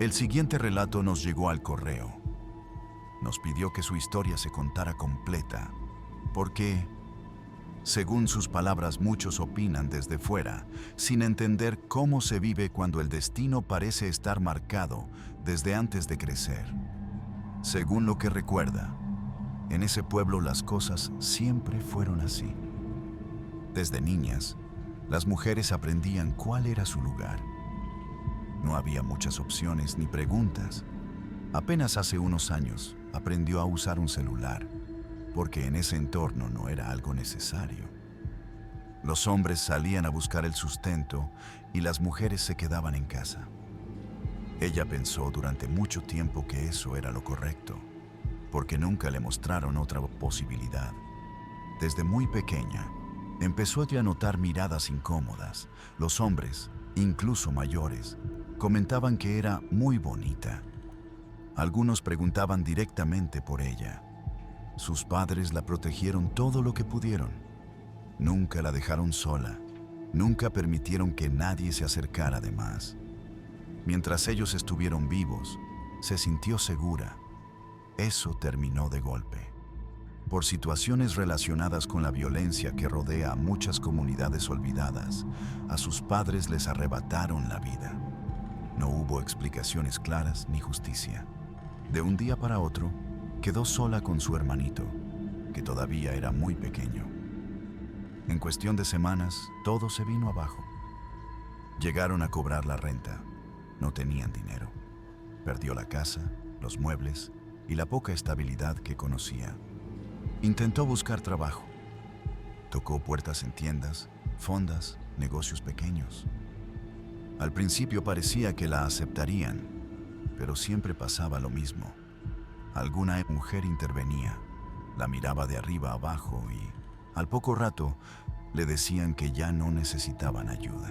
El siguiente relato nos llegó al correo. Nos pidió que su historia se contara completa, porque, según sus palabras, muchos opinan desde fuera, sin entender cómo se vive cuando el destino parece estar marcado desde antes de crecer. Según lo que recuerda, en ese pueblo las cosas siempre fueron así. Desde niñas, las mujeres aprendían cuál era su lugar. No había muchas opciones ni preguntas. Apenas hace unos años aprendió a usar un celular, porque en ese entorno no era algo necesario. Los hombres salían a buscar el sustento y las mujeres se quedaban en casa. Ella pensó durante mucho tiempo que eso era lo correcto, porque nunca le mostraron otra posibilidad. Desde muy pequeña, empezó a notar miradas incómodas. Los hombres, incluso mayores, comentaban que era muy bonita. Algunos preguntaban directamente por ella. Sus padres la protegieron todo lo que pudieron. Nunca la dejaron sola. Nunca permitieron que nadie se acercara de más. Mientras ellos estuvieron vivos, se sintió segura. Eso terminó de golpe. Por situaciones relacionadas con la violencia que rodea a muchas comunidades olvidadas, a sus padres les arrebataron la vida. No hubo explicaciones claras ni justicia. De un día para otro, quedó sola con su hermanito, que todavía era muy pequeño. En cuestión de semanas, todo se vino abajo. Llegaron a cobrar la renta. No tenían dinero. Perdió la casa, los muebles y la poca estabilidad que conocía. Intentó buscar trabajo. Tocó puertas en tiendas, fondas, negocios pequeños. Al principio parecía que la aceptarían, pero siempre pasaba lo mismo. Alguna mujer intervenía, la miraba de arriba abajo y, al poco rato, le decían que ya no necesitaban ayuda.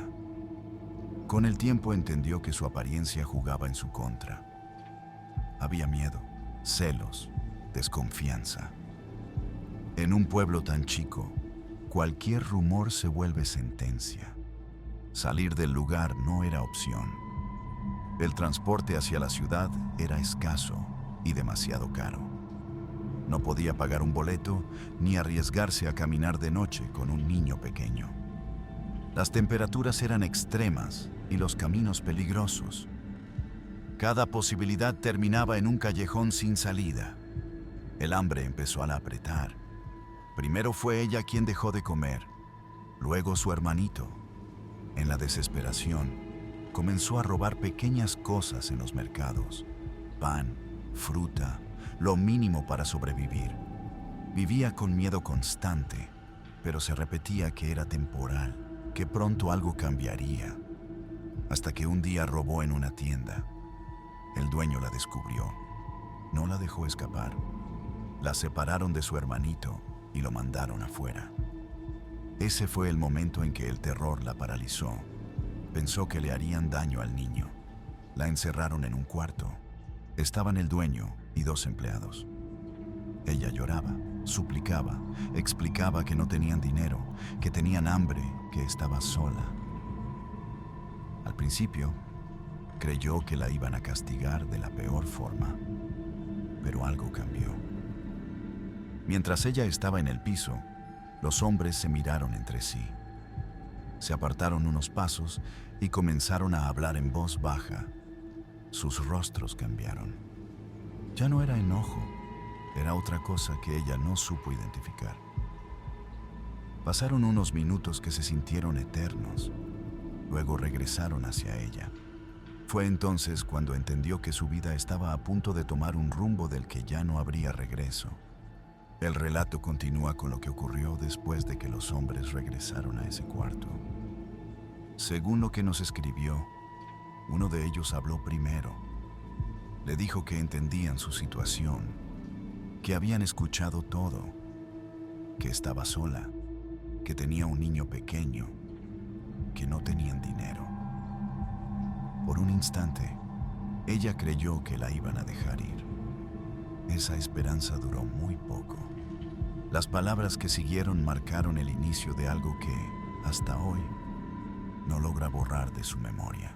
Con el tiempo entendió que su apariencia jugaba en su contra. Había miedo, celos, desconfianza. En un pueblo tan chico, cualquier rumor se vuelve sentencia. Salir del lugar no era opción. El transporte hacia la ciudad era escaso y demasiado caro. No podía pagar un boleto ni arriesgarse a caminar de noche con un niño pequeño. Las temperaturas eran extremas y los caminos peligrosos. Cada posibilidad terminaba en un callejón sin salida. El hambre empezó a apretar. Primero fue ella quien dejó de comer, luego su hermanito. En la desesperación, comenzó a robar pequeñas cosas en los mercados: pan, fruta, lo mínimo para sobrevivir. Vivía con miedo constante, pero se repetía que era temporal, que pronto algo cambiaría. Hasta que un día robó en una tienda. El dueño la descubrió. No la dejó escapar. La separaron de su hermanito y lo mandaron afuera. Ese fue el momento en que el terror la paralizó. Pensó que le harían daño al niño. La encerraron en un cuarto. Estaban el dueño y 2 empleados. Ella lloraba, suplicaba, explicaba que no tenían dinero, que tenían hambre, que estaba sola. Al principio, creyó que la iban a castigar de la peor forma, pero algo cambió. Mientras ella estaba en el piso, los hombres se miraron entre sí. Se apartaron unos pasos y comenzaron a hablar en voz baja. Sus rostros cambiaron. Ya no era enojo, era otra cosa que ella no supo identificar. Pasaron unos minutos que se sintieron eternos. Luego regresaron hacia ella. Fue entonces cuando entendió que su vida estaba a punto de tomar un rumbo del que ya no habría regreso. El relato continúa con lo que ocurrió después de que los hombres regresaron a ese cuarto. Según lo que nos escribió, uno de ellos habló primero. Le dijo que entendían su situación, que habían escuchado todo, que estaba sola, que tenía un niño pequeño, que no tenían dinero. Por un instante, ella creyó que la iban a dejar ir. Esa esperanza duró muy poco. Las palabras que siguieron marcaron el inicio de algo que, hasta hoy, no logra borrar de su memoria.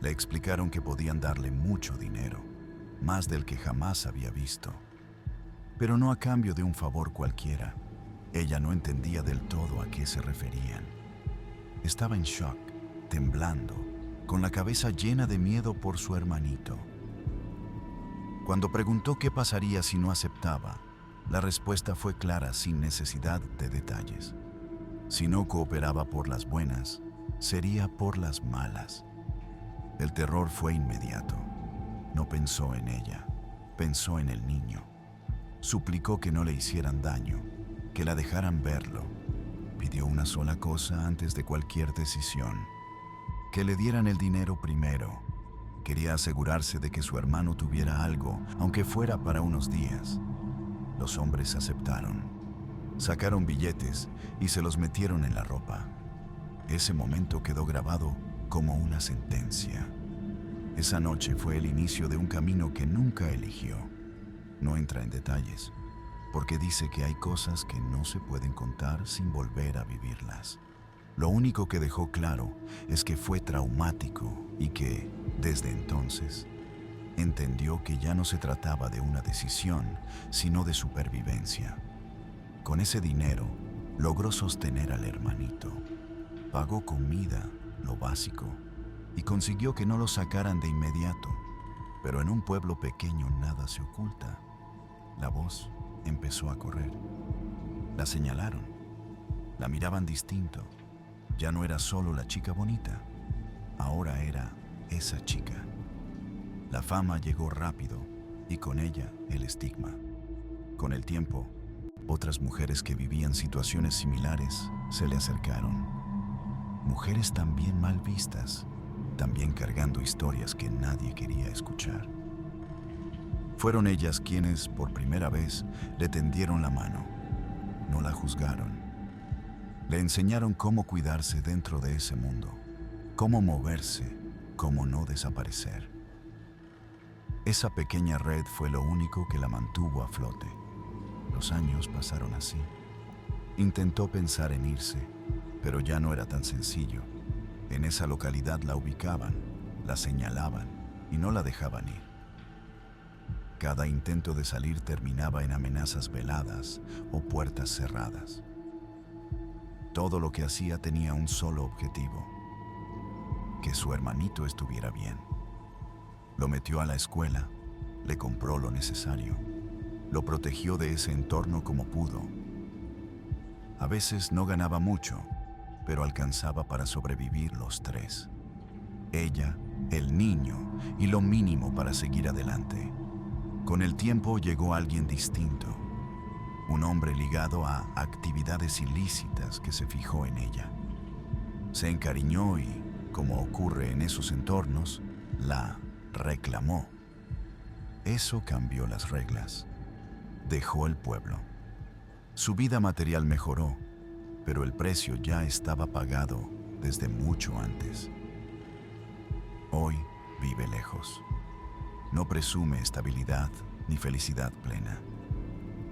Le explicaron que podían darle mucho dinero, más del que jamás había visto, pero no a cambio de un favor cualquiera. Ella no entendía del todo a qué se referían. Estaba en shock, temblando, con la cabeza llena de miedo por su hermanito. Cuando preguntó qué pasaría si no aceptaba, la respuesta fue clara sin necesidad de detalles. Si no cooperaba por las buenas, sería por las malas. El terror fue inmediato. No pensó en ella, pensó en el niño. Suplicó que no le hicieran daño, que la dejaran verlo. Pidió una sola cosa antes de cualquier decisión: que le dieran el dinero primero. Quería asegurarse de que su hermano tuviera algo, aunque fuera para unos días. Los hombres aceptaron. Sacaron billetes y se los metieron en la ropa. Ese momento quedó grabado como una sentencia. Esa noche fue el inicio de un camino que nunca eligió. No entra en detalles, porque dice que hay cosas que no se pueden contar sin volver a vivirlas. Lo único que dejó claro es que fue traumático y que, desde entonces, entendió que ya no se trataba de una decisión, sino de supervivencia. Con ese dinero, logró sostener al hermanito. Pagó comida, lo básico, y consiguió que no lo sacaran de inmediato. Pero en un pueblo pequeño nada se oculta. La voz empezó a correr. La señalaron. La miraban distinto. Ya no era solo la chica bonita. Ahora era esa chica. La fama llegó rápido y con ella el estigma. Con el tiempo, otras mujeres que vivían situaciones similares se le acercaron. Mujeres también mal vistas, también cargando historias que nadie quería escuchar. Fueron ellas quienes, por primera vez, le tendieron la mano. No la juzgaron. Le enseñaron cómo cuidarse dentro de ese mundo, cómo moverse, cómo no desaparecer. Esa pequeña red fue lo único que la mantuvo a flote. Los años pasaron así. Intentó pensar en irse, pero ya no era tan sencillo. En esa localidad la ubicaban, la señalaban y no la dejaban ir. Cada intento de salir terminaba en amenazas veladas o puertas cerradas. Todo lo que hacía tenía un solo objetivo: que su hermanito estuviera bien. Lo metió a la escuela, le compró lo necesario, lo protegió de ese entorno como pudo. A veces no ganaba mucho, pero alcanzaba para sobrevivir los tres. Ella, el niño y lo mínimo para seguir adelante. Con el tiempo llegó alguien distinto, un hombre ligado a actividades ilícitas que se fijó en ella. Se encariñó y, como ocurre en esos entornos, la reclamó. Eso cambió las reglas. Dejó el pueblo. Su vida material mejoró, pero el precio ya estaba pagado desde mucho antes. Hoy vive lejos. No presume estabilidad ni felicidad plena.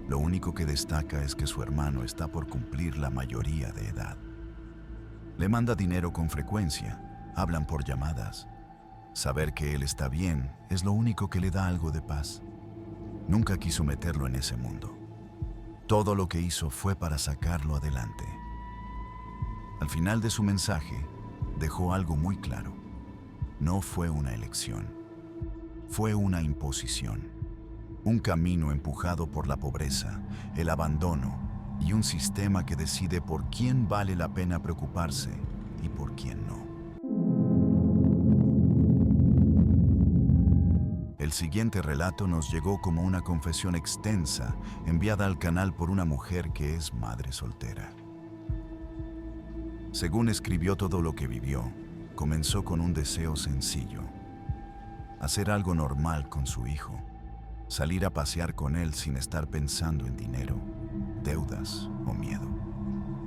Lo único que destaca es que su hermano está por cumplir la mayoría de edad. Le manda dinero con frecuencia, hablan por llamadas. Saber que él está bien es lo único que le da algo de paz. Nunca quiso meterlo en ese mundo. Todo lo que hizo fue para sacarlo adelante. Al final de su mensaje, dejó algo muy claro. No fue una elección. Fue una imposición. Un camino empujado por la pobreza, el abandono y un sistema que decide por quién vale la pena preocuparse y por quién no. El siguiente relato nos llegó como una confesión extensa enviada al canal por una mujer que es madre soltera. Según escribió todo lo que vivió, comenzó con un deseo sencillo: hacer algo normal con su hijo, salir a pasear con él sin estar pensando en dinero, deudas o miedo.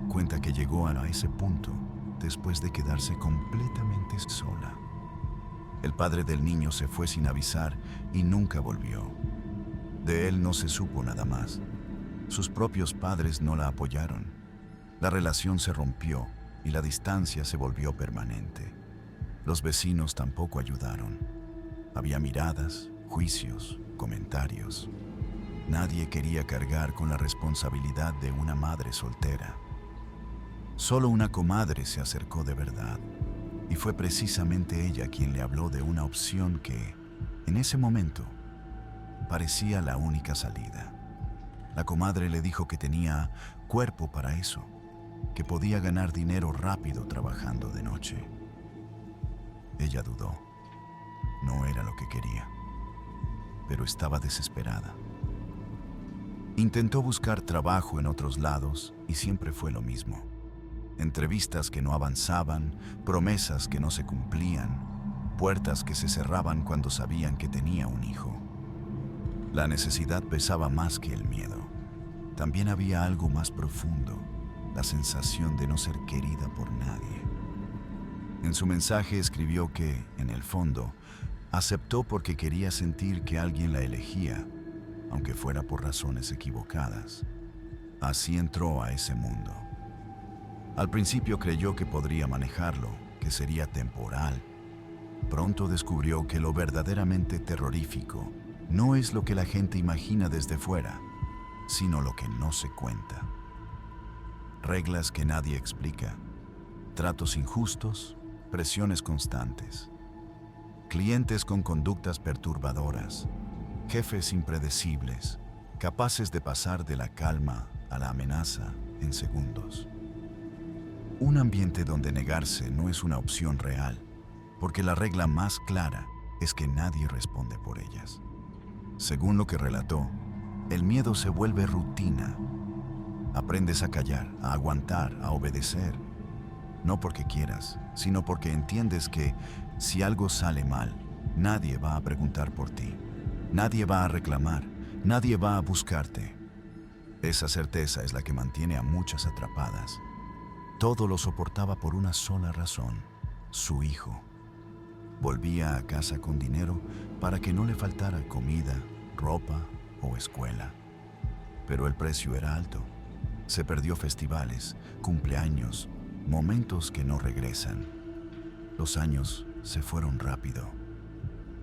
Cuenta que llegó a ese punto después de quedarse completamente sola. El padre del niño se fue sin avisar y nunca volvió. De él no se supo nada más. Sus propios padres no la apoyaron. La relación se rompió y la distancia se volvió permanente. Los vecinos tampoco ayudaron. Había miradas, juicios, comentarios. Nadie quería cargar con la responsabilidad de una madre soltera. Solo una comadre se acercó de verdad, y fue precisamente ella quien le habló de una opción que, en ese momento, parecía la única salida. La comadre le dijo que tenía cuerpo para eso, que podía ganar dinero rápido trabajando de noche. Ella dudó. No era lo que quería, pero estaba desesperada. Intentó buscar trabajo en otros lados y siempre fue lo mismo. Entrevistas que no avanzaban, promesas que no se cumplían, puertas que se cerraban cuando sabían que tenía un hijo. La necesidad pesaba más que el miedo. También había algo más profundo, la sensación de no ser querida por nadie. En su mensaje escribió que, en el fondo, aceptó porque quería sentir que alguien la elegía, aunque fuera por razones equivocadas. Así entró a ese mundo. Al principio creyó que podría manejarlo, que sería temporal. Pronto descubrió que lo verdaderamente terrorífico no es lo que la gente imagina desde fuera, sino lo que no se cuenta. Reglas que nadie explica, tratos injustos, presiones constantes, clientes con conductas perturbadoras, jefes impredecibles, capaces de pasar de la calma a la amenaza en segundos. Un ambiente donde negarse no es una opción real, porque la regla más clara es que nadie responde por ellas. Según lo que relató, el miedo se vuelve rutina. Aprendes a callar, a aguantar, a obedecer. No porque quieras, sino porque entiendes que si algo sale mal, nadie va a preguntar por ti. Nadie va a reclamar, nadie va a buscarte. Esa certeza es la que mantiene a muchas atrapadas. Todo lo soportaba por una sola razón: su hijo. Volvía a casa con dinero para que no le faltara comida, ropa o escuela. Pero el precio era alto. Se perdió festivales, cumpleaños, momentos que no regresan. Los años se fueron rápido.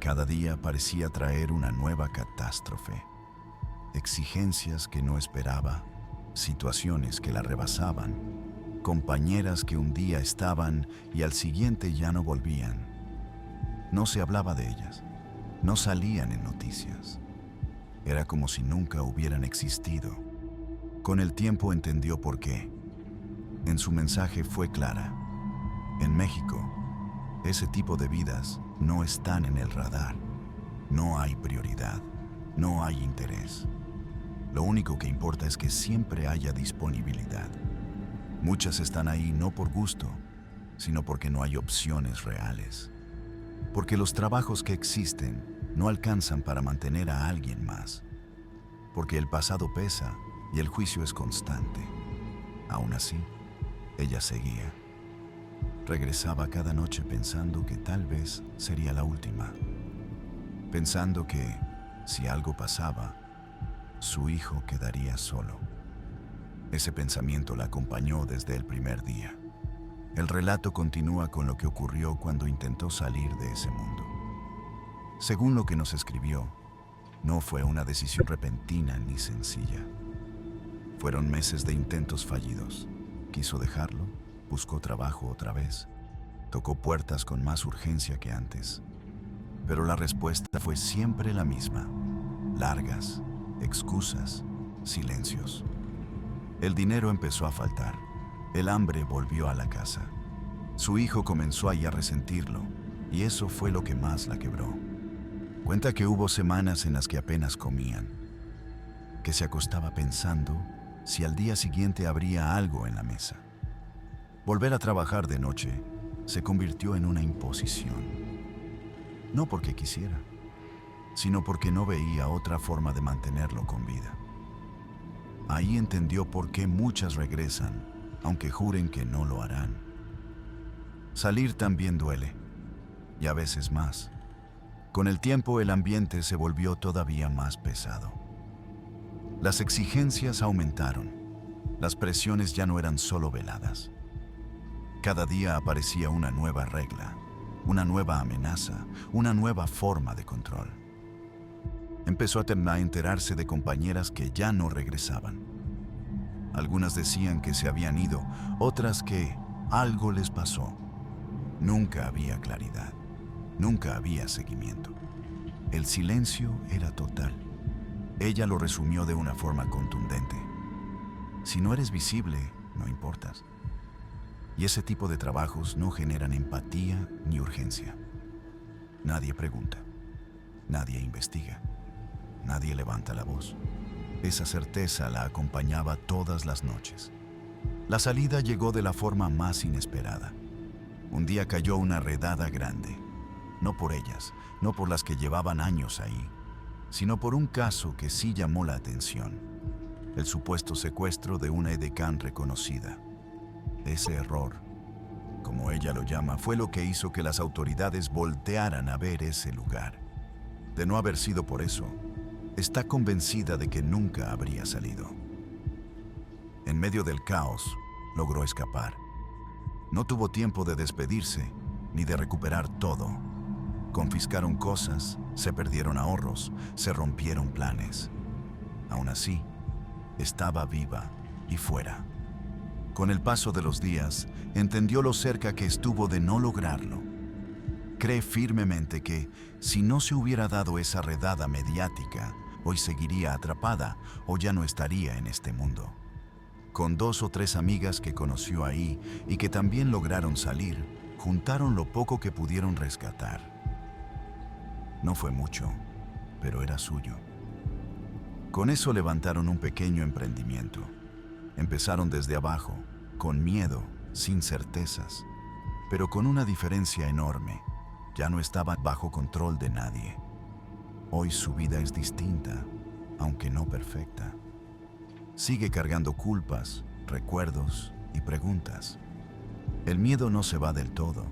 Cada día parecía traer una nueva catástrofe. Exigencias que no esperaba, situaciones que la rebasaban, compañeras que un día estaban y al siguiente ya no volvían. No se hablaba de ellas, no salían en noticias. Era como si nunca hubieran existido. Con el tiempo entendió por qué. En su mensaje fue clara. En México, ese tipo de vidas no están en el radar. No hay prioridad, no hay interés. Lo único que importa es que siempre haya disponibilidad. Muchas están ahí no por gusto, sino porque no hay opciones reales. Porque los trabajos que existen no alcanzan para mantener a alguien más. Porque el pasado pesa y el juicio es constante. Aún así, ella seguía. Regresaba cada noche pensando que tal vez sería la última. Pensando que, si algo pasaba, su hijo quedaría solo. Ese pensamiento la acompañó desde el primer día. El relato continúa con lo que ocurrió cuando intentó salir de ese mundo. Según lo que nos escribió, no fue una decisión repentina ni sencilla. Fueron meses de intentos fallidos. Quiso dejarlo, buscó trabajo otra vez, tocó puertas con más urgencia que antes. Pero la respuesta fue siempre la misma: largas, excusas, silencios. El dinero empezó a faltar. El hambre volvió a la casa. Su hijo comenzó ahí a resentirlo, y eso fue lo que más la quebró. Cuenta que hubo semanas en las que apenas comían, que se acostaba pensando si al día siguiente habría algo en la mesa. Volver a trabajar de noche se convirtió en una imposición. No porque quisiera, sino porque no veía otra forma de mantenerlo con vida. Ahí entendió por qué muchas regresan, aunque juren que no lo harán. Salir también duele, y a veces más. Con el tiempo el ambiente se volvió todavía más pesado. Las exigencias aumentaron. Las presiones ya no eran solo veladas. Cada día aparecía una nueva regla. una nueva amenaza, una nueva forma de control. Empezó a enterarse de compañeras que ya no regresaban. Algunas decían que se habían ido, otras que algo les pasó. Nunca había claridad, nunca había seguimiento. El silencio era total. Ella lo resumió de una forma contundente. Si no eres visible, no importas. Y ese tipo de trabajos no generan empatía ni urgencia. Nadie pregunta, nadie investiga, nadie levanta la voz. Esa certeza la acompañaba todas las noches. La salida llegó de la forma más inesperada. Un día cayó una redada grande. No por ellas, no por las que llevaban años ahí, sino por un caso que sí llamó la atención: el supuesto secuestro de una edecán reconocida. Ese error, como ella lo llama, fue lo que hizo que las autoridades voltearan a ver ese lugar. De no haber sido por eso, está convencida de que nunca habría salido. En medio del caos, logró escapar. No tuvo tiempo de despedirse ni de recuperar todo. Confiscaron cosas, se perdieron ahorros, se rompieron planes. Aún así, estaba viva y fuera. Con el paso de los días, entendió lo cerca que estuvo de no lograrlo. Cree firmemente que, si no se hubiera dado esa redada mediática, hoy seguiría atrapada o ya no estaría en este mundo. Con 2 o 3 amigas que conoció ahí y que también lograron salir, juntaron lo poco que pudieron rescatar. No fue mucho, pero era suyo. Con eso levantaron un pequeño emprendimiento. Empezaron desde abajo, con miedo, sin certezas, pero con una diferencia enorme. Ya no estaba bajo control de nadie. Hoy su vida es distinta, aunque no perfecta. Sigue cargando culpas, recuerdos y preguntas. El miedo no se va del todo,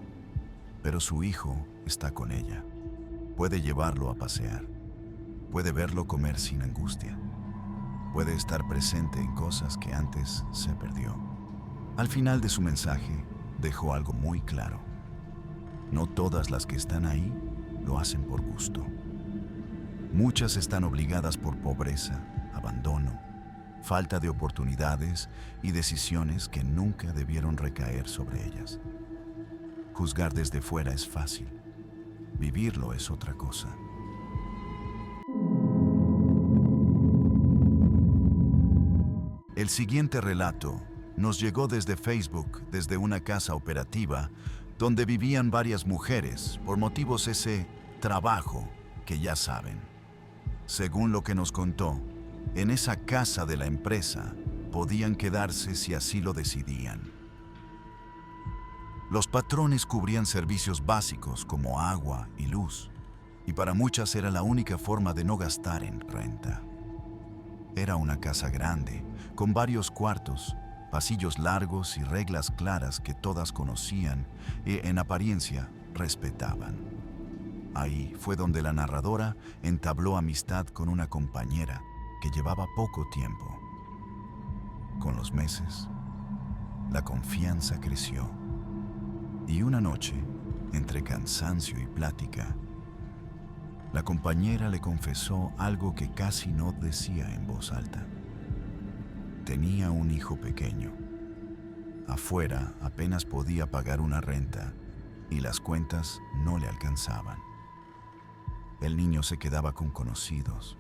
pero su hijo está con ella. Puede llevarlo a pasear. Puede verlo comer sin angustia. Puede estar presente en cosas que antes se perdió. Al final de su mensaje, dejó algo muy claro. No todas las que están ahí lo hacen por gusto. Muchas están obligadas por pobreza, abandono, falta de oportunidades y decisiones que nunca debieron recaer sobre ellas. Juzgar desde fuera es fácil. Vivirlo es otra cosa. El siguiente relato nos llegó desde Facebook, desde una casa operativa donde vivían varias mujeres por motivos ese trabajo que ya saben. Según lo que nos contó, en esa casa de la empresa podían quedarse si así lo decidían. Los patrones cubrían servicios básicos como agua y luz, y para muchas era la única forma de no gastar en renta. Era una casa grande, con varios cuartos, pasillos largos y reglas claras que todas conocían y, en apariencia, respetaban. Ahí fue donde la narradora entabló amistad con una compañera que llevaba poco tiempo. Con los meses, la confianza creció. Y una noche, entre cansancio y plática, la compañera le confesó algo que casi no decía en voz alta. Tenía un hijo pequeño. Afuera apenas podía pagar una renta y las cuentas no le alcanzaban. El niño se quedaba con conocidos,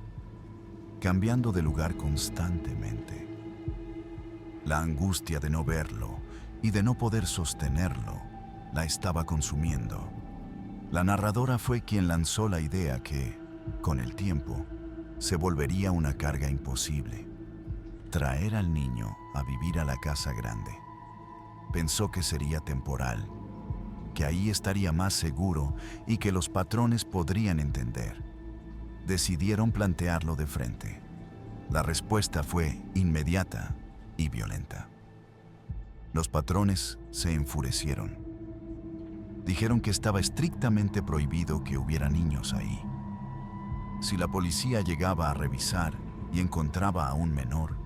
cambiando de lugar constantemente. La angustia de no verlo y de no poder sostenerlo la estaba consumiendo. La narradora fue quien lanzó la idea que, con el tiempo, se volvería una carga imposible: traer al niño a vivir a la casa grande. Pensó que sería temporal, que ahí estaría más seguro y que los patrones podrían entender. Decidieron plantearlo de frente. La respuesta fue inmediata y violenta. Los patrones se enfurecieron. Dijeron que estaba estrictamente prohibido que hubiera niños ahí. Si la policía llegaba a revisar y encontraba a un menor,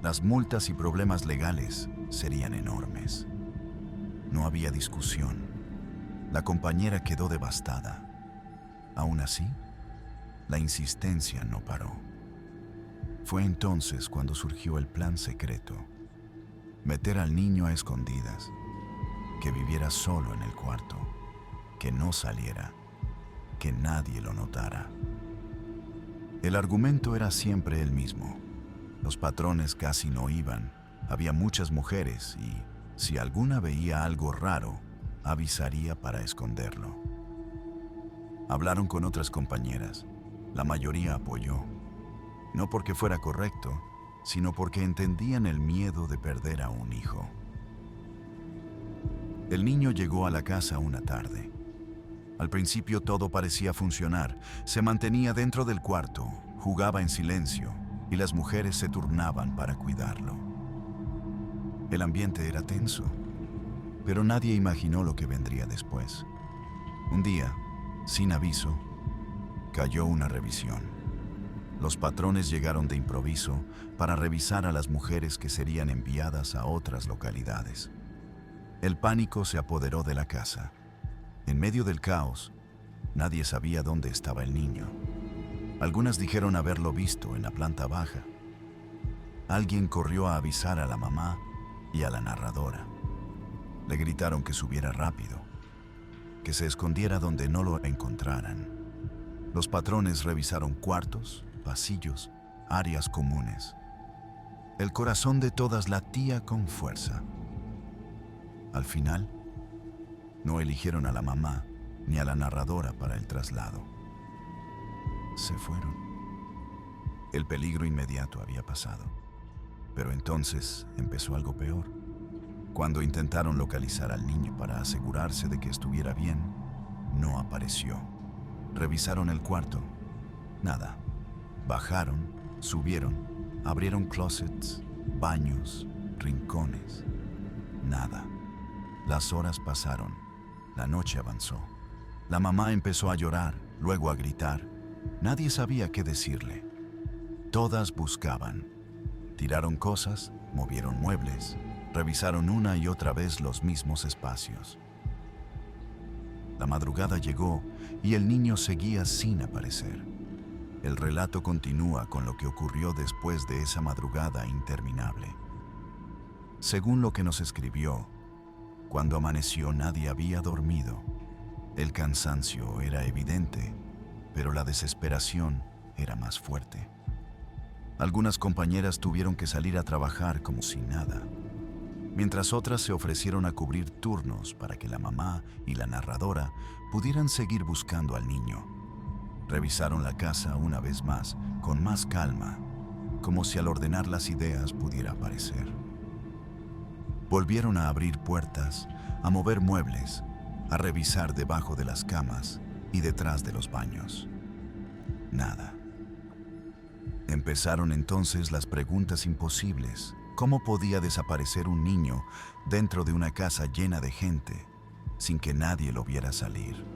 las multas y problemas legales serían enormes. No había discusión. La compañera quedó devastada. Aún así, la insistencia no paró. Fue entonces cuando surgió el plan secreto: meter al niño a escondidas, que viviera solo en el cuarto, que no saliera, que nadie lo notara. El argumento era siempre el mismo. Los patrones casi no iban, había muchas mujeres y, si alguna veía algo raro, avisaría para esconderlo. Hablaron con otras compañeras. La mayoría apoyó, no porque fuera correcto, sino porque entendían el miedo de perder a un hijo. El niño llegó a la casa una tarde. Al principio todo parecía funcionar. Se mantenía dentro del cuarto, jugaba en silencio y las mujeres se turnaban para cuidarlo. El ambiente era tenso, pero nadie imaginó lo que vendría después. Un día, sin aviso, cayó una revisión. Los patrones llegaron de improviso para revisar a las mujeres que serían enviadas a otras localidades. El pánico se apoderó de la casa. En medio del caos, nadie sabía dónde estaba el niño. Algunas dijeron haberlo visto en la planta baja. Alguien corrió a avisar a la mamá y a la narradora. Le gritaron que subiera rápido, que se escondiera donde no lo encontraran. Los patrones revisaron cuartos, pasillos, áreas comunes. El corazón de todas latía con fuerza. Al final, no eligieron a la mamá ni a la narradora para el traslado. Se fueron. El peligro inmediato había pasado. Pero entonces empezó algo peor. Cuando intentaron localizar al niño para asegurarse de que estuviera bien, no apareció. Revisaron el cuarto. Nada. Bajaron, subieron, abrieron closets, baños, rincones. Nada. Las horas pasaron. La noche avanzó. La mamá empezó a llorar, luego a gritar. Nadie sabía qué decirle. Todas buscaban. Tiraron cosas, movieron muebles, revisaron una y otra vez los mismos espacios. La madrugada llegó y el niño seguía sin aparecer. El relato continúa con lo que ocurrió después de esa madrugada interminable. Según lo que nos escribió, cuando amaneció nadie había dormido. El cansancio era evidente, pero la desesperación era más fuerte. Algunas compañeras tuvieron que salir a trabajar como si nada, mientras otras se ofrecieron a cubrir turnos para que la mamá y la narradora pudieran seguir buscando al niño. Revisaron la casa una vez más, con más calma, como si al ordenar las ideas pudiera aparecer. Volvieron a abrir puertas, a mover muebles, a revisar debajo de las camas y detrás de los baños. Nada. Empezaron entonces las preguntas imposibles. ¿Cómo podía desaparecer un niño dentro de una casa llena de gente sin que nadie lo viera salir?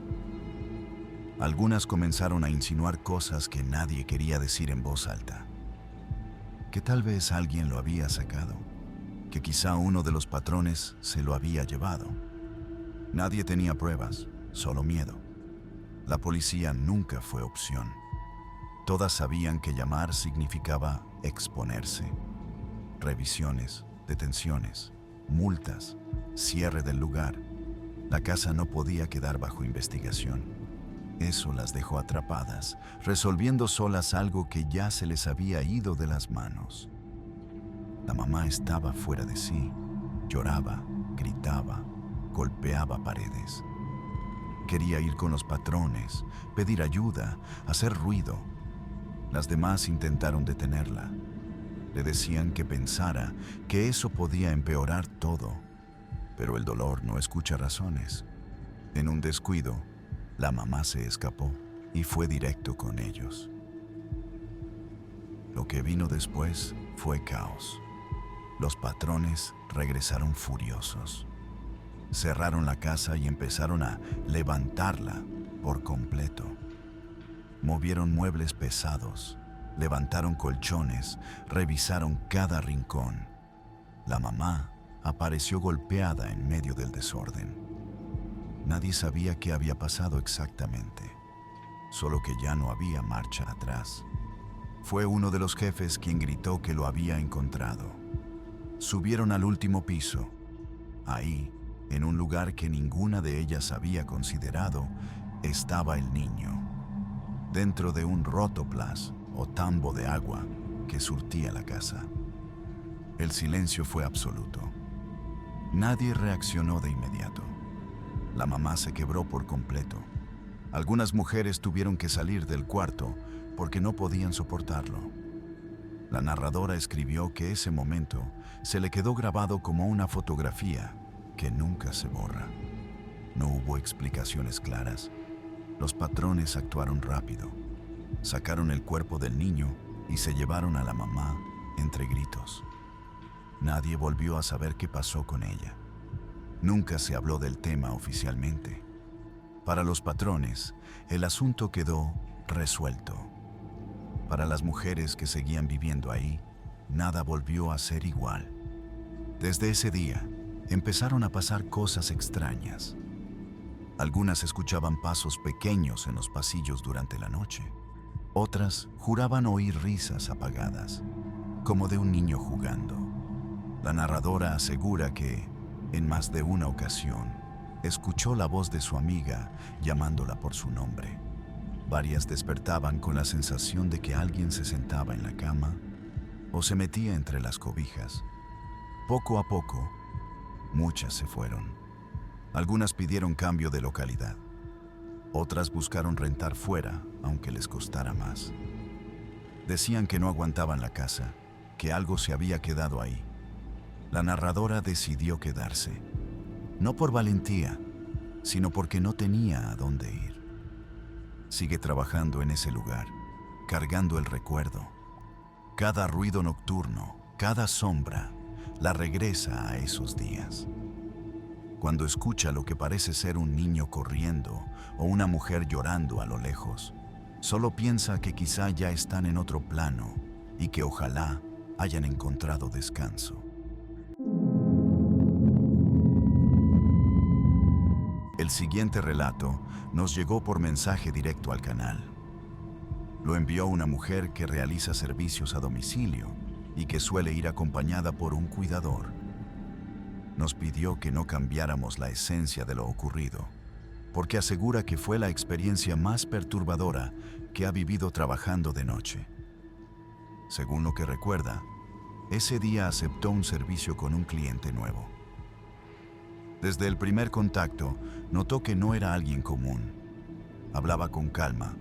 Algunas comenzaron a insinuar cosas que nadie quería decir en voz alta. Que tal vez alguien lo había sacado, que quizá uno de los patrones se lo había llevado. Nadie tenía pruebas, solo miedo. La policía nunca fue opción. Todas sabían que llamar significaba exponerse. Revisiones, detenciones, multas, cierre del lugar. La casa no podía quedar bajo investigación. Eso las dejó atrapadas, resolviendo solas algo que ya se les había ido de las manos. La mamá estaba fuera de sí, lloraba, gritaba, golpeaba paredes. Quería ir con los patrones, pedir ayuda, hacer ruido. Las demás intentaron detenerla. Le decían que pensara que eso podía empeorar todo, pero el dolor no escucha razones. En un descuido, la mamá se escapó y fue directo con ellos. Lo que vino después fue caos. Los patrones regresaron furiosos. Cerraron la casa y empezaron a levantarla por completo. Movieron muebles pesados, levantaron colchones, revisaron cada rincón. La mamá apareció golpeada en medio del desorden. Nadie sabía qué había pasado exactamente, solo que ya no había marcha atrás. Fue uno de los jefes quien gritó que lo había encontrado. Subieron al último piso. Ahí, en un lugar que ninguna de ellas había considerado, estaba el niño, dentro de un rotoplas o tambo de agua que surtía la casa. El silencio fue absoluto. Nadie reaccionó de inmediato. La mamá se quebró por completo. Algunas mujeres tuvieron que salir del cuarto porque no podían soportarlo. La narradora escribió que ese momento se le quedó grabado como una fotografía que nunca se borra. No hubo explicaciones claras. Los patrones actuaron rápido. Sacaron el cuerpo del niño y se llevaron a la mamá entre gritos. Nadie volvió a saber qué pasó con ella. Nunca se habló del tema oficialmente. Para los patrones, el asunto quedó resuelto. Para las mujeres que seguían viviendo ahí, nada volvió a ser igual. Desde ese día, empezaron a pasar cosas extrañas. Algunas escuchaban pasos pequeños en los pasillos durante la noche. Otras juraban oír risas apagadas, como de un niño jugando. La narradora asegura que, en más de una ocasión, escuchó la voz de su amiga llamándola por su nombre. Varias despertaban con la sensación de que alguien se sentaba en la cama o se metía entre las cobijas. Poco a poco, muchas se fueron. Algunas pidieron cambio de localidad. Otras buscaron rentar fuera, aunque les costara más. Decían que no aguantaban la casa, que algo se había quedado ahí. La narradora decidió quedarse, no por valentía, sino porque no tenía a dónde ir. Sigue trabajando en ese lugar, cargando el recuerdo. Cada ruido nocturno, cada sombra, la regresa a esos días. Cuando escucha lo que parece ser un niño corriendo o una mujer llorando a lo lejos, solo piensa que quizá ya están en otro plano y que ojalá hayan encontrado descanso. El siguiente relato nos llegó por mensaje directo al canal. Lo envió una mujer que realiza servicios a domicilio y que suele ir acompañada por un cuidador. Nos pidió que no cambiáramos la esencia de lo ocurrido, porque asegura que fue la experiencia más perturbadora que ha vivido trabajando de noche. Según lo que recuerda, ese día aceptó un servicio con un cliente nuevo. Desde el primer contacto, notó que no era alguien común. Hablaba con calma,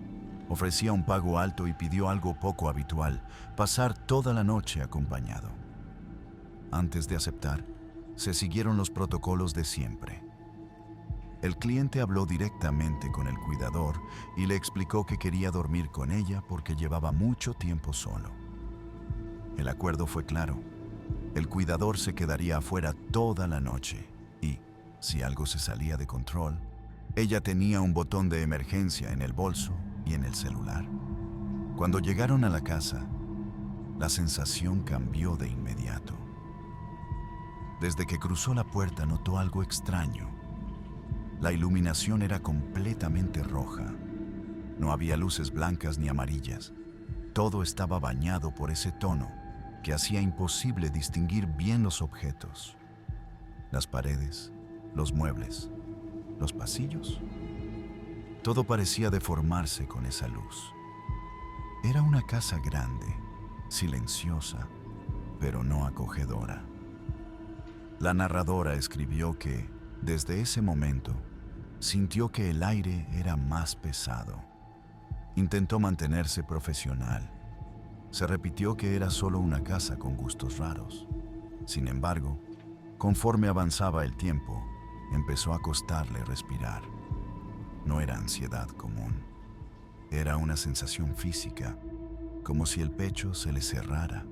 ofrecía un pago alto y pidió algo poco habitual: pasar toda la noche acompañado. Antes de aceptar, se siguieron los protocolos de siempre. El cliente habló directamente con el cuidador y le explicó que quería dormir con ella porque llevaba mucho tiempo solo. El acuerdo fue claro. El cuidador se quedaría afuera toda la noche y, si algo se salía de control, ella tenía un botón de emergencia en el bolso y en el celular. Cuando llegaron a la casa, la sensación cambió de inmediato. Desde que cruzó la puerta notó algo extraño. La iluminación era completamente roja. No había luces blancas ni amarillas. Todo estaba bañado por ese tono que hacía imposible distinguir bien los objetos. Las paredes, los muebles, los pasillos. Todo parecía deformarse con esa luz. Era una casa grande, silenciosa, pero no acogedora. La narradora escribió que, desde ese momento, sintió que el aire era más pesado. Intentó mantenerse profesional. Se repitió que era solo una casa con gustos raros. Sin embargo, conforme avanzaba el tiempo, empezó a costarle respirar. No era ansiedad común. Era una sensación física, como si el pecho se le cerrara.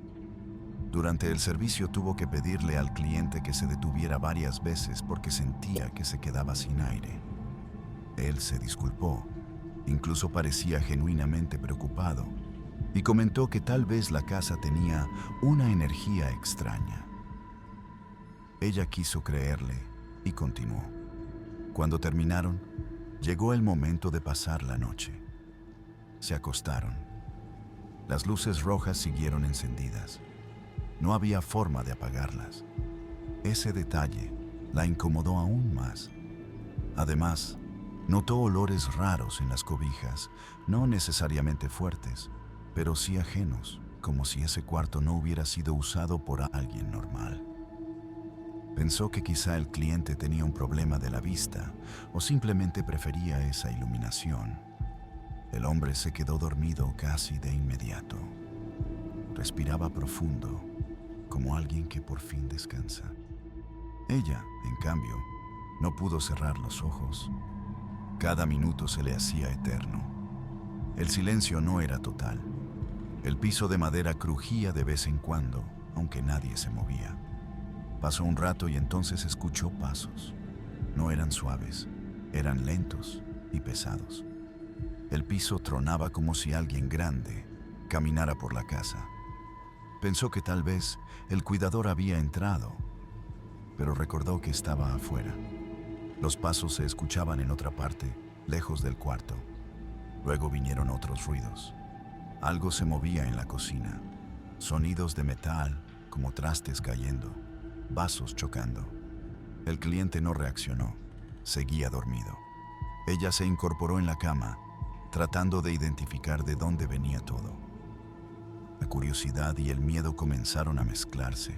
Durante el servicio tuvo que pedirle al cliente que se detuviera varias veces porque sentía que se quedaba sin aire. Él se disculpó, incluso parecía genuinamente preocupado, y comentó que tal vez la casa tenía una energía extraña. Ella quiso creerle y continuó. Cuando terminaron, llegó el momento de pasar la noche. Se acostaron. Las luces rojas siguieron encendidas. No había forma de apagarlas. Ese detalle la incomodó aún más. Además, notó olores raros en las cobijas, no necesariamente fuertes, pero sí ajenos, como si ese cuarto no hubiera sido usado por alguien normal. Pensó que quizá el cliente tenía un problema de la vista o simplemente prefería esa iluminación. El hombre se quedó dormido casi de inmediato. Respiraba profundo, como alguien que por fin descansa. Ella, en cambio, no pudo cerrar los ojos. Cada minuto se le hacía eterno. El silencio no era total. El piso de madera crujía de vez en cuando, aunque nadie se movía. Pasó un rato y entonces escuchó pasos. No eran suaves, eran lentos y pesados. El piso tronaba como si alguien grande caminara por la casa. Pensó que tal vez el cuidador había entrado, pero recordó que estaba afuera. Los pasos se escuchaban en otra parte, lejos del cuarto. Luego vinieron otros ruidos. Algo se movía en la cocina. Sonidos de metal, como trastes cayendo, vasos chocando. El cliente no reaccionó. Seguía dormido. Ella se incorporó en la cama, tratando de identificar de dónde venía todo. La curiosidad y el miedo comenzaron a mezclarse.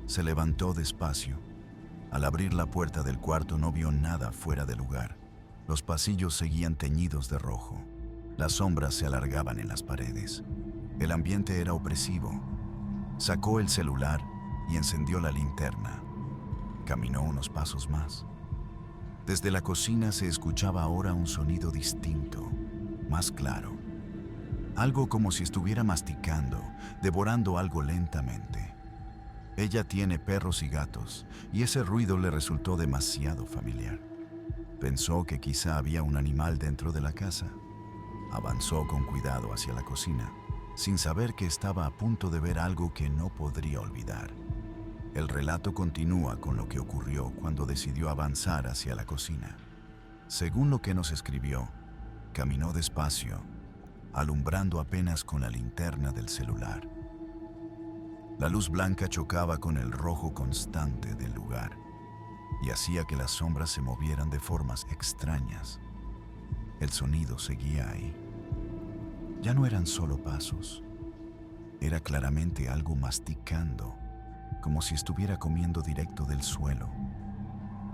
Se levantó despacio. Al abrir la puerta del cuarto no vio nada fuera de lugar. Los pasillos seguían teñidos de rojo. Las sombras se alargaban en las paredes. El ambiente era opresivo. Sacó el celular y encendió la linterna. Caminó unos pasos más. Desde la cocina se escuchaba ahora un sonido distinto, más claro. Algo como si estuviera masticando, devorando algo lentamente. Ella tiene perros y gatos, y ese ruido le resultó demasiado familiar. Pensó que quizá había un animal dentro de la casa. Avanzó con cuidado hacia la cocina, sin saber que estaba a punto de ver algo que no podría olvidar. El relato continúa con lo que ocurrió cuando decidió avanzar hacia la cocina. Según lo que nos escribió, caminó despacio, alumbrando apenas con la linterna del celular. La luz blanca chocaba con el rojo constante del lugar y hacía que las sombras se movieran de formas extrañas. El sonido seguía ahí. Ya no eran solo pasos. Era claramente algo masticando, como si estuviera comiendo directo del suelo.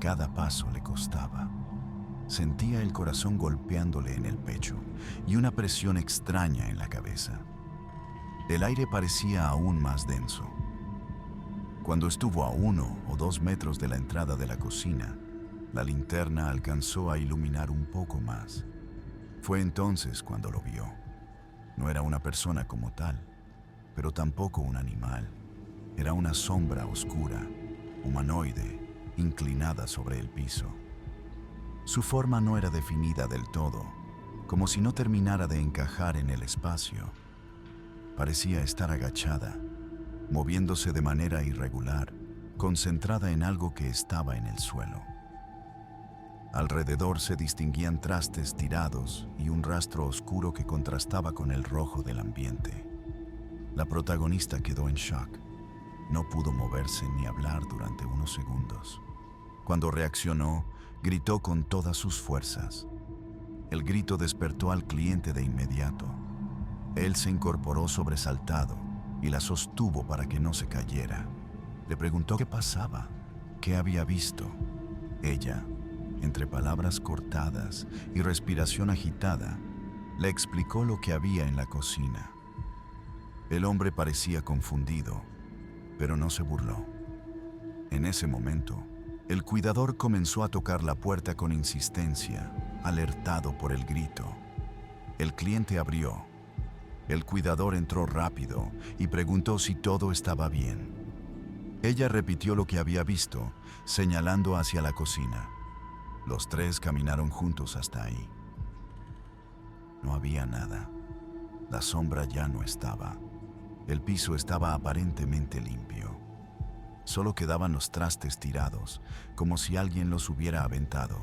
Cada paso le costaba. Sentía el corazón golpeándole en el pecho y una presión extraña en la cabeza. El aire parecía aún más denso. Cuando estuvo a 1 o 2 metros de la entrada de la cocina, la linterna alcanzó a iluminar un poco más. Fue entonces cuando lo vio. No era una persona como tal, pero tampoco un animal. Era una sombra oscura, humanoide, inclinada sobre el piso. Su forma no era definida del todo, como si no terminara de encajar en el espacio. Parecía estar agachada, moviéndose de manera irregular, concentrada en algo que estaba en el suelo. Alrededor se distinguían trastes tirados y un rastro oscuro que contrastaba con el rojo del ambiente. La protagonista quedó en shock. No pudo moverse ni hablar durante unos segundos. Cuando reaccionó, gritó con todas sus fuerzas. El grito despertó al cliente de inmediato. Él se incorporó sobresaltado y la sostuvo para que no se cayera. Le preguntó qué pasaba, qué había visto. Ella, entre palabras cortadas y respiración agitada, le explicó lo que había en la cocina. El hombre parecía confundido, pero no se burló. En ese momento, el cuidador comenzó a tocar la puerta con insistencia, alertado por el grito. El cliente abrió. El cuidador entró rápido y preguntó si todo estaba bien. Ella repitió lo que había visto, señalando hacia la cocina. Los tres caminaron juntos hasta ahí. No había nada. La sombra ya no estaba. El piso estaba aparentemente limpio. Solo quedaban los trastes tirados, como si alguien los hubiera aventado.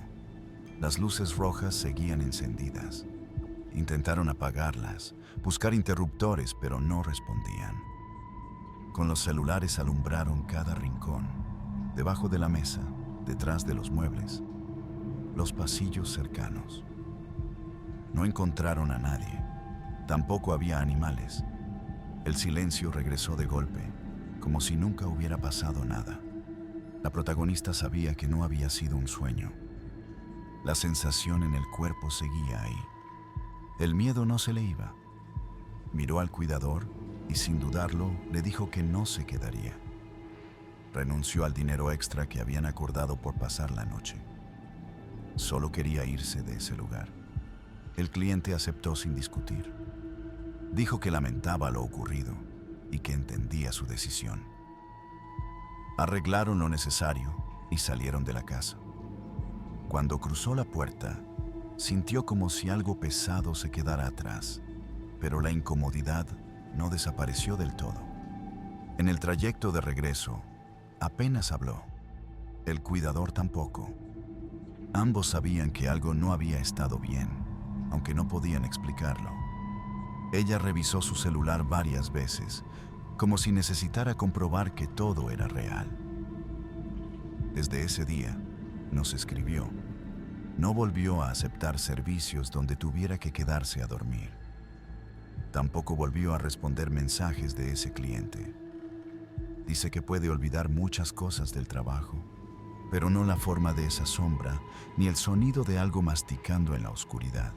Las luces rojas seguían encendidas. Intentaron apagarlas, buscar interruptores, pero no respondían. Con los celulares alumbraron cada rincón, debajo de la mesa, detrás de los muebles, los pasillos cercanos. No encontraron a nadie. Tampoco había animales. El silencio regresó de golpe, como si nunca hubiera pasado nada. La protagonista sabía que no había sido un sueño. La sensación en el cuerpo seguía ahí. El miedo no se le iba. Miró al cuidador y sin dudarlo le dijo que no se quedaría. Renunció al dinero extra que habían acordado por pasar la noche. Solo quería irse de ese lugar. El cliente aceptó sin discutir. Dijo que lamentaba lo ocurrido y que entendía su decisión. Arreglaron lo necesario y salieron de la casa. Cuando cruzó la puerta, sintió como si algo pesado se quedara atrás, pero la incomodidad no desapareció del todo. En el trayecto de regreso, apenas habló. El cuidador tampoco. Ambos sabían que algo no había estado bien, aunque no podían explicarlo. Ella revisó su celular varias veces, como si necesitara comprobar que todo era real. Desde ese día, nos escribió. No volvió a aceptar servicios donde tuviera que quedarse a dormir. Tampoco volvió a responder mensajes de ese cliente. Dice que puede olvidar muchas cosas del trabajo, pero no la forma de esa sombra ni el sonido de algo masticando en la oscuridad.